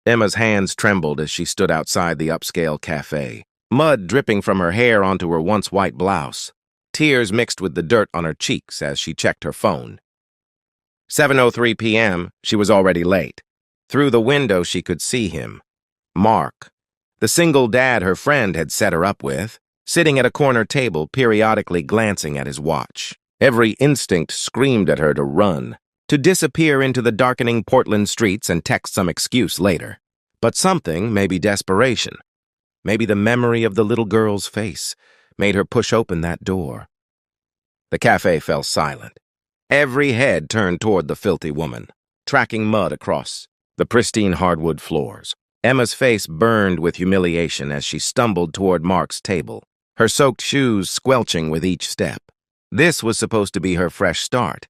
Emma's hands trembled as she stood outside the upscale cafe, mud dripping from her hair onto her once white blouse. Tears mixed with the dirt on her cheeks as she checked her phone. 7:03 p.m., she was already late. Through the window she could see him. Mark, the single dad her friend had set her up with, sitting at a corner table periodically glancing at his watch. Every instinct screamed at her to run, to disappear into the darkening Portland streets and text some excuse later. But something, maybe desperation, maybe the memory of the little girl's face, made her push open that door. The cafe fell silent. Every head turned toward the filthy woman, tracking mud across the pristine hardwood floors. Emma's face burned with humiliation as she stumbled toward Mark's table, her soaked shoes squelching with each step. This was supposed to be her fresh start.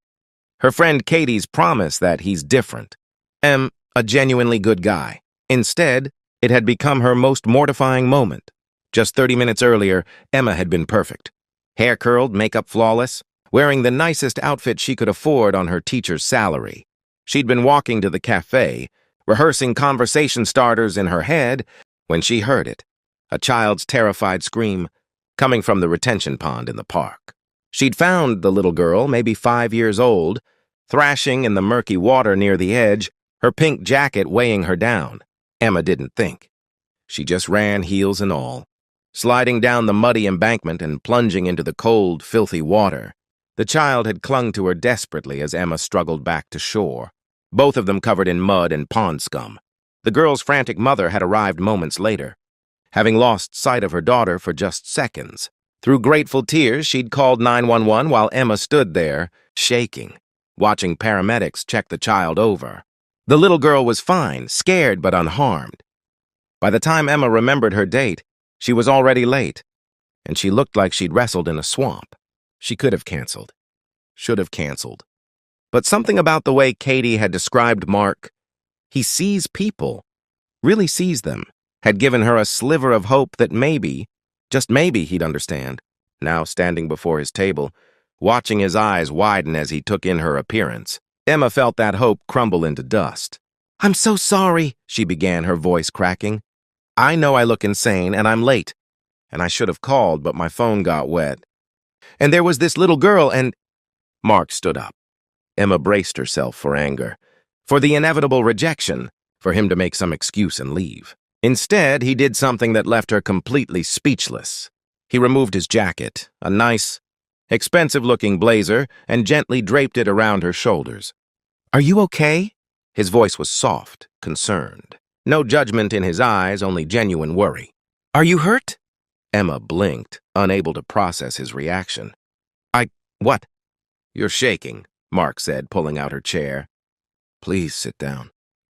Her friend Katie's promise that he's different. A genuinely good guy. Instead, it had become her most mortifying moment. Just 30 minutes earlier, Emma had been perfect. Hair curled, makeup flawless, wearing the nicest outfit she could afford on her teacher's salary. She'd been walking to the cafe, rehearsing conversation starters in her head, when she heard it, a child's terrified scream, coming from the retention pond in the park. She'd found the little girl, maybe 5 years old, thrashing in the murky water near the edge, her pink jacket weighing her down. Emma didn't think. She just ran, heels and all, sliding down the muddy embankment and plunging into the cold, filthy water. The child had clung to her desperately as Emma struggled back to shore, both of them covered in mud and pond scum. The girl's frantic mother had arrived moments later, having lost sight of her daughter for just seconds. Through grateful tears, she'd called 911 while Emma stood there, shaking, watching paramedics check the child over. The little girl was fine, scared but unharmed. By the time Emma remembered her date, she was already late, and she looked like she'd wrestled in a swamp. She could have canceled. Should have canceled. But something about the way Katie had described Mark, he sees people, really sees them, had given her a sliver of hope that maybe, just maybe, he'd understand. Now standing before his table, watching his eyes widen as he took in her appearance, Emma felt that hope crumble into dust. "I'm so sorry," she began, her voice cracking. "I know I look insane, and I'm late. And I should have called, but my phone got wet. And there was this little girl, and—" Mark stood up. Emma braced herself for anger, for the inevitable rejection, for him to make some excuse and leave. Instead, he did something that left her completely speechless. He removed his jacket, a nice, expensive-looking blazer, and gently draped it around her shoulders. "Are you okay?" His voice was soft, concerned. No judgment in his eyes, only genuine worry. "Are you hurt?" Emma blinked, unable to process his reaction. What?" "You're shaking," Mark said, pulling out her chair. "Please sit down."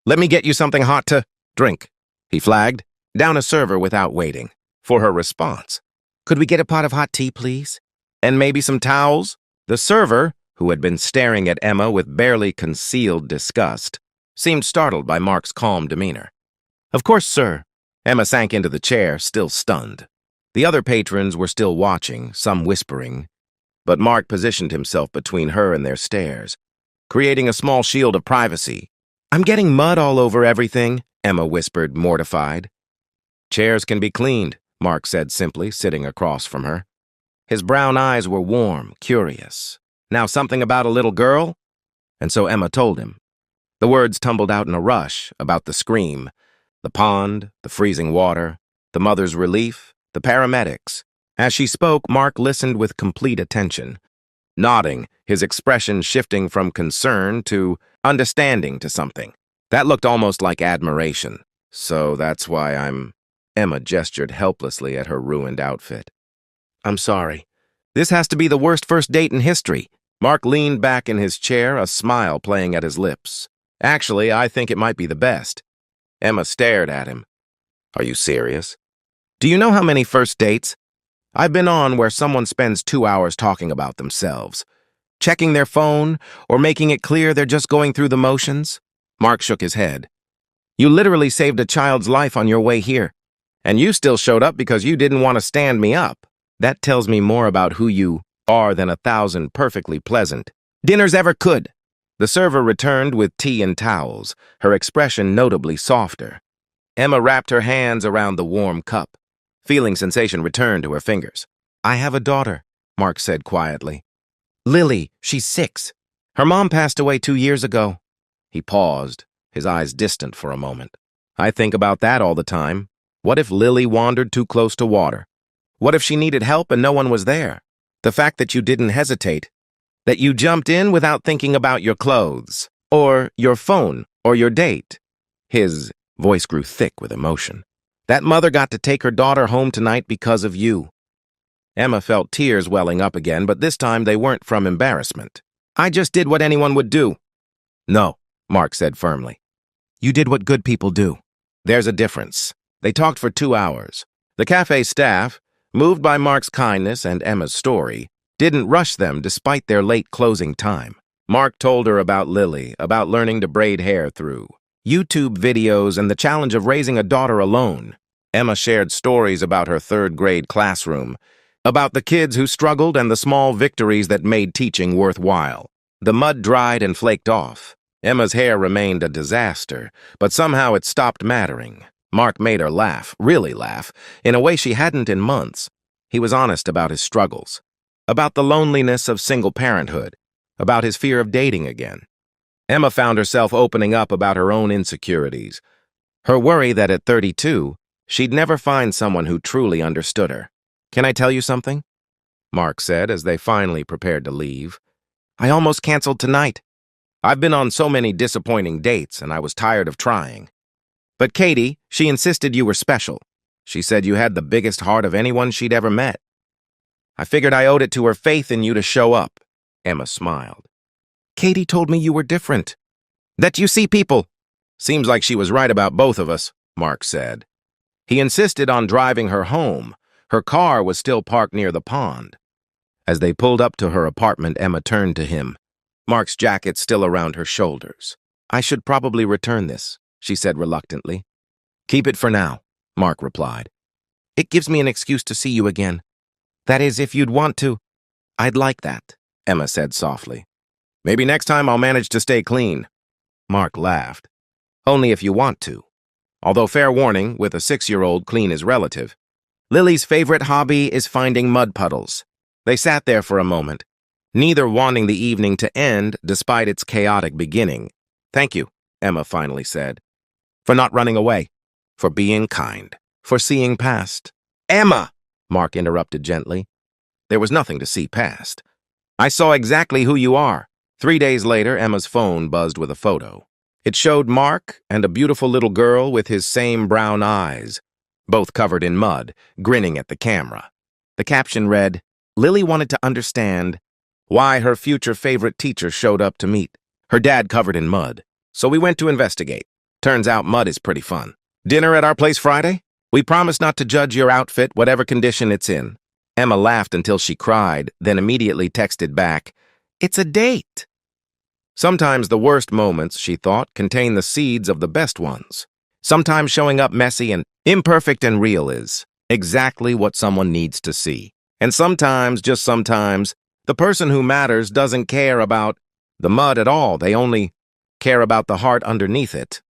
"Let me get you something hot to drink," he flagged, down a server without waiting for her response. "Could we get a pot of hot tea, please? And maybe some towels?" The server, who had been staring at Emma with barely concealed disgust, seemed startled by Mark's calm demeanor. "Of course, sir." Emma sank into the chair, still stunned. The other patrons were still watching, some whispering, but Mark positioned himself between her and their stares, creating a small shield of privacy. "I'm getting mud all over everything," Emma whispered, mortified. "Chairs can be cleaned," Mark said simply, sitting across from her. His brown eyes were warm, curious. "Now something about a little girl?" And so Emma told him. The words tumbled out in a rush, about the scream, the pond, the freezing water, the mother's relief, the paramedics. As she spoke, Mark listened with complete attention, nodding, his expression shifting from concern to understanding to something. That looked almost like admiration. "So that's why I'm—" Emma gestured helplessly at her ruined outfit. "I'm sorry. This has to be the worst first date in history." Mark leaned back in his chair, a smile playing at his lips. "Actually, I think it might be the best." Emma stared at him. "Are you serious?" "Do you know how many first dates I've been on where someone spends 2 hours talking about themselves, checking their phone, or making it clear they're just going through the motions?" Mark shook his head. "You literally saved a child's life on your way here, and you still showed up because you didn't want to stand me up. That tells me more about who you are than 1,000 perfectly pleasant dinners ever could." The server returned with tea and towels, her expression notably softer. Emma wrapped her hands around the warm cup. Feeling sensation returned to her fingers. I have a daughter, Mark said quietly. Lily, she's 6. Her mom passed away 2 years ago. He paused, his eyes distant for a moment. I think about that all the time. What if Lily wandered too close to water? What if she needed help and no one was there? The fact that you didn't hesitate, that you jumped in without thinking about your clothes, or your phone, or your date. His voice grew thick with emotion. That mother got to take her daughter home tonight because of you. Emma felt tears welling up again, but this time they weren't from embarrassment. I just did what anyone would do. No, Mark said firmly. You did what good people do. There's a difference. They talked for 2 hours. The cafe staff, moved by Mark's kindness and Emma's story, didn't rush them despite their late closing time. Mark told her about Lily, about learning to braid hair through YouTube videos and the challenge of raising a daughter alone. Emma shared stories about her 3rd-grade classroom, about the kids who struggled and the small victories that made teaching worthwhile. The mud dried and flaked off. Emma's hair remained a disaster, but somehow it stopped mattering. Mark made her laugh, really laugh, in a way she hadn't in months. He was honest about his struggles, about the loneliness of single parenthood, about his fear of dating again. Emma found herself opening up about her own insecurities, her worry that at 32, she'd never find someone who truly understood her. Can I tell you something? Mark said as they finally prepared to leave. I almost canceled tonight. I've been on so many disappointing dates and I was tired of trying. But Katie, she insisted you were special. She said you had the biggest heart of anyone she'd ever met. I figured I owed it to her faith in you to show up. Emma smiled. Katie told me you were different. That you see people. Seems like she was right about both of us, Mark said. He insisted on driving her home. Her car was still parked near the pond. As they pulled up to her apartment, Emma turned to him, Mark's jacket still around her shoulders. I should probably return this, she said reluctantly. Keep it for now, Mark replied. It gives me an excuse to see you again. That is, if you'd want to. I'd like that, Emma said softly. Maybe next time I'll manage to stay clean. Mark laughed. Only if you want to. Although fair warning, with a 6-year-old, clean is relative. Lily's favorite hobby is finding mud puddles. They sat there for a moment, neither wanting the evening to end despite its chaotic beginning. Thank you, Emma finally said, for not running away, for being kind, for seeing past. Emma, Mark interrupted gently. There was nothing to see past. I saw exactly who you are. 3 days later, Emma's phone buzzed with a photo. It showed Mark and a beautiful little girl with his same brown eyes, both covered in mud, grinning at the camera. The caption read, Lily wanted to understand why her future favorite teacher showed up to meet. Her dad covered in mud. So we went to investigate. Turns out mud is pretty fun. Dinner at our place Friday? We promise not to judge your outfit, whatever condition it's in. Emma laughed until she cried, then immediately texted back, It's a date. Sometimes the worst moments, she thought, contain the seeds of the best ones. Sometimes showing up messy and imperfect and real is exactly what someone needs to see. And sometimes, just sometimes, the person who matters doesn't care about the mud at all. They only care about the heart underneath it.